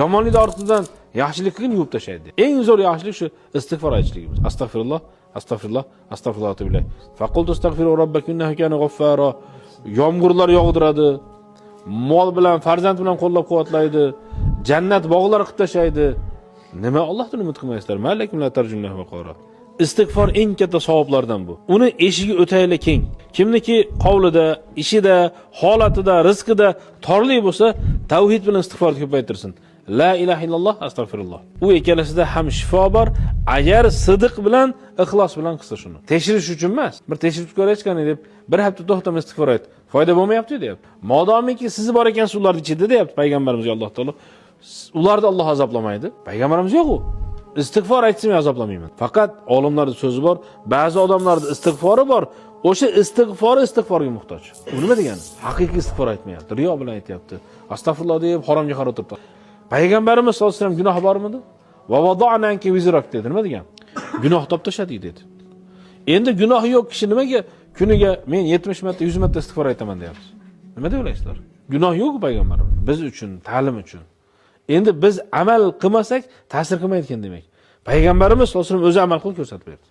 Yomonlik ortidan yaxshilik qilib yuvib tashlaydi. Eng zo'r yaxshilik shu istig'for aytishligimiz. Astagfirullah, astagfirullah, astagfirullah bilay. Faqultu astagfiru robbakum innahu kana g'affaro. Yomg'irlar yog'diradi. Mol bilan, farzand bilan qo'llab-quvvatlaydi. Jannat bog'lar qilib tashlaydi. Nima Allohdan umid qilmaysizlar? Malakum la tarjunnahu vaqara. Istig'for eng katta savoblardan bu. Uni eshigi o'tayli keng. Kimniki qavlida, ishida, holatida, rizqida torlik bo'lsa, tavhid bilan istig'forni ko'paytirsin. La ilaha illalloh, astagfirullah. U ikkalasida ham shifo bor, agar sidiq bilan, ixlos bilan qilsa shuni. Tekshirish uchun emas. Bir tekshirib ko'rayotgan deb bir hafta to'xtamay istig'for ayt. Foyda bo'lmayapti, deyapti. Modomiki siz bor ekansiz ularning ichida, deyapti payg'ambarimiz Alloh taolo. Ularni Alloh azoblamaydi. Payg'ambarimiz yo'q u. Istig'for aytsam azoblamayman. Faqat olimlarning so'zi bor, ba'zi odamlarning istig'fori bor. O'sha istig'forga muhtoj. U nima degani? Haqiqiy istig'for aytmayapti, riyo bilan aytayapti. Astagfirullah deb haromga qarab o'tiribdi. Payg'ambarimiz sollallohu alayhi vasallam gunoh bormidi? Va wada'nanki wizrak dedi. Nima degan? Gunoh topib tashladik dedi. Endi gunohi yo'q kishi nimaga kuniga men 70 marta, 100 marta istig'for aytaman deyapsiz? Nima deb o'ylaysizlar? Gunoh yo'q payg'ambarimiz biz uchun, ta'lim uchun. Endi biz amal qilmasak ta'sir qilmaydigan demak. Payg'ambarimiz sollallohu alayhi vasallam o'zi amal qilib ko'rsatib berdi.